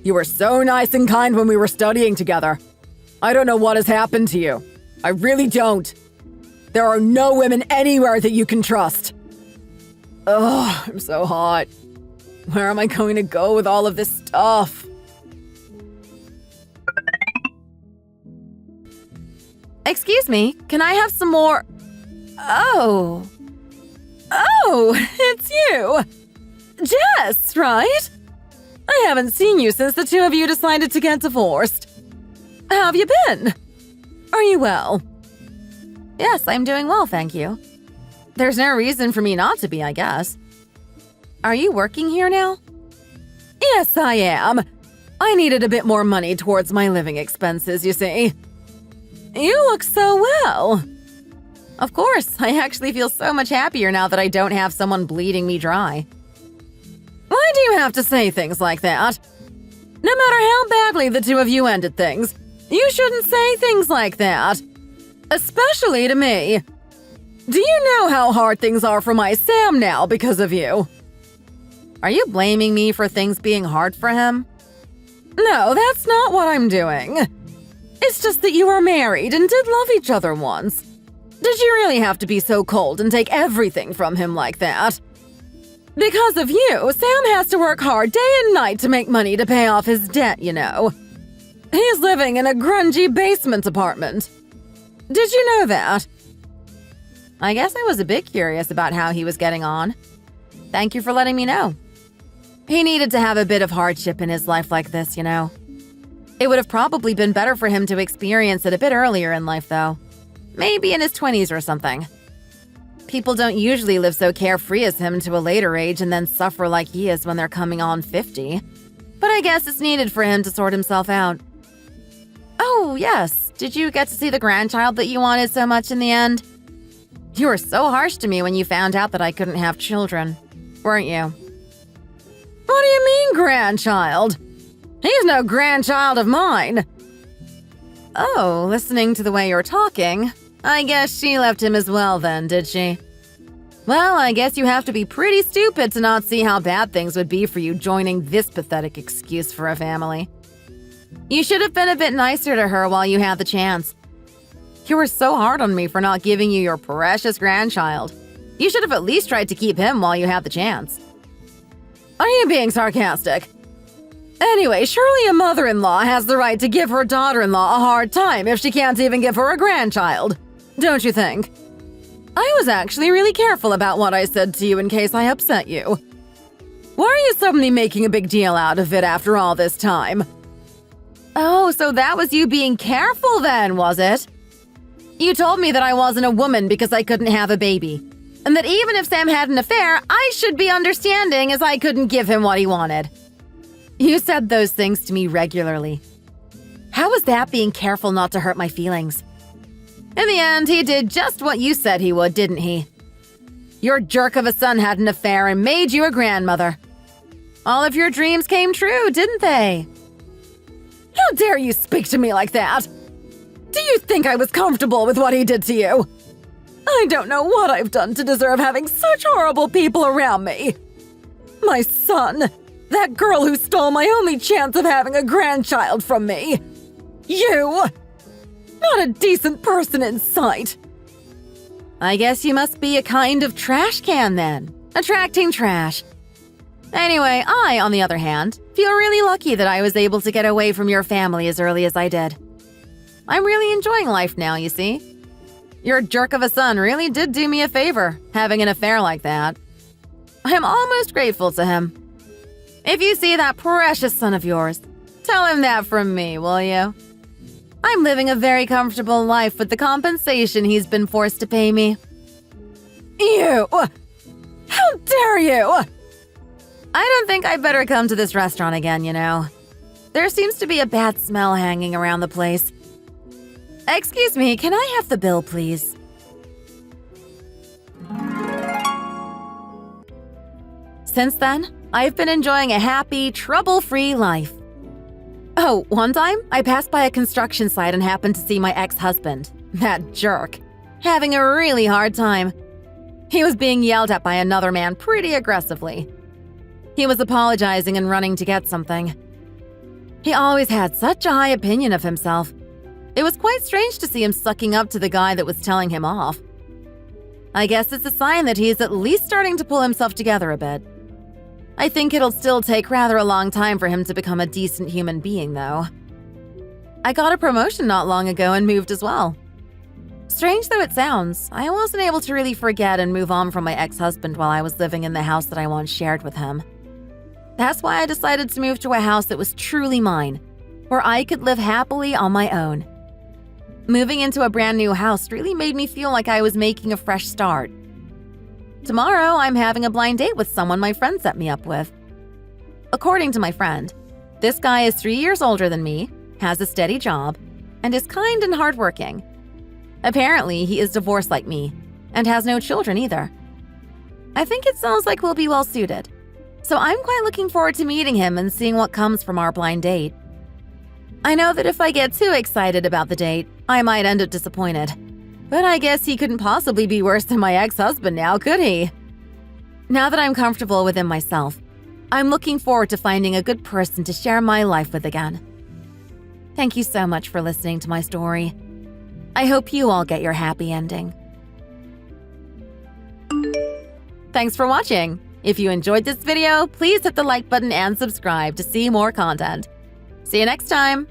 You were so nice and kind when we were studying together. I don't know what has happened to you. I really don't. There are no women anywhere that you can trust. Ugh, I'm so hot. Where am I going to go with all of this stuff? Excuse me, can I have some more? Oh, it's you! Jess, right? I haven't seen you since the two of you decided to get divorced. How have you been? Are you well? yes, I'm doing well, thank you. There's no reason for me not to be, I guess. Are you working here now? Yes, I am. I needed a bit more money towards my living expenses, you see. You look so well. Of course, I actually feel so much happier now that I don't have someone bleeding me dry. Why do you have to say things like that? No matter how badly the two of you ended things, you shouldn't say things like that. Especially to me. Do you know how hard things are for my Sam now because of you? Are you blaming me for things being hard for him? No, that's not what I'm doing. It's just that you were married and did love each other once. Did you really have to be so cold and take everything from him like that? Because of you, Sam has to work hard day and night to make money to pay off his debt, you know. He's living in a grungy basement apartment. Did you know that? I guess I was a bit curious about how he was getting on. Thank you for letting me know. He needed to have a bit of hardship in his life like this, you know. It would have probably been better for him to experience it a bit earlier in life, though. Maybe in his 20s or something. People don't usually live so carefree as him to a later age and then suffer like he is when they're coming on 50. But I guess it's needed for him to sort himself out. Oh, yes. Did you get to see the grandchild that you wanted so much in the end? You were so harsh to me when you found out that I couldn't have children, weren't you? What do you mean, grandchild? He's no grandchild of mine. Oh, listening to the way you're talking, I guess she left him as well then, did she? Well, I guess you have to be pretty stupid to not see how bad things would be for you joining this pathetic excuse for a family. You should have been a bit nicer to her while you had the chance. You were so hard on me for not giving you your precious grandchild. You should have at least tried to keep him while you had the chance. Are you being sarcastic? Anyway, surely a mother-in-law has the right to give her daughter-in-law a hard time if she can't even give her a grandchild. Don't you think? I was actually really careful about what I said to you in case I upset you. Why are you suddenly making a big deal out of it after all this time? Oh, so that was you being careful then, was it? You told me that I wasn't a woman because I couldn't have a baby. And that even if Sam had an affair, I should be understanding as I couldn't give him what he wanted. You said those things to me regularly. How was that being careful not to hurt my feelings? In the end, he did just what you said he would, didn't he? Your jerk of a son had an affair and made you a grandmother. All of your dreams came true, didn't they? How dare you speak to me like that? Do you think I was comfortable with what he did to you? I don't know what I've done to deserve having such horrible people around me. My son, that girl who stole my only chance of having a grandchild from me. You! Not a decent person in sight. I guess you must be a kind of trash can then, attracting trash. Anyway, I, on the other hand, feel really lucky that I was able to get away from your family as early as I did. I'm really enjoying life now, you see. Your jerk of a son really did do me a favor, having an affair like that. I'm almost grateful to him. If you see that precious son of yours, tell him that from me, will you? I'm living a very comfortable life with the compensation he's been forced to pay me. You! How dare you! I don't think I'd better come to this restaurant again, you know. There seems to be a bad smell hanging around the place. Excuse me, can I have the bill, please? Since then, I've been enjoying a happy, trouble-free life. Oh, one time I passed by a construction site and happened to see my ex-husband, that jerk, having a really hard time. He was being yelled at by another man pretty aggressively. He was apologizing and running to get something. He always had such a high opinion of himself. It was quite strange to see him sucking up to the guy that was telling him off. I guess it's a sign that he's at least starting to pull himself together a bit. I think it'll still take rather a long time for him to become a decent human being, though. I got a promotion not long ago and moved as well. Strange though it sounds, I wasn't able to really forget and move on from my ex-husband while I was living in the house that I once shared with him. That's why I decided to move to a house that was truly mine, where I could live happily on my own. Moving into a brand new house really made me feel like I was making a fresh start. Tomorrow, I'm having a blind date with someone my friend set me up with. According to my friend, this guy is 3 years older than me, has a steady job, and is kind and hardworking. Apparently, he is divorced like me, and has no children either. I think it sounds like we'll be well suited, so I'm quite looking forward to meeting him and seeing what comes from our blind date. I know that if I get too excited about the date, I might end up disappointed. But I guess he couldn't possibly be worse than my ex-husband now, could he? Now that I'm comfortable within myself, I'm looking forward to finding a good person to share my life with again. Thank you so much for listening to my story. I hope you all get your happy ending. Thanks for watching. If you enjoyed this video, please hit the like button and subscribe to see more content. See you next time!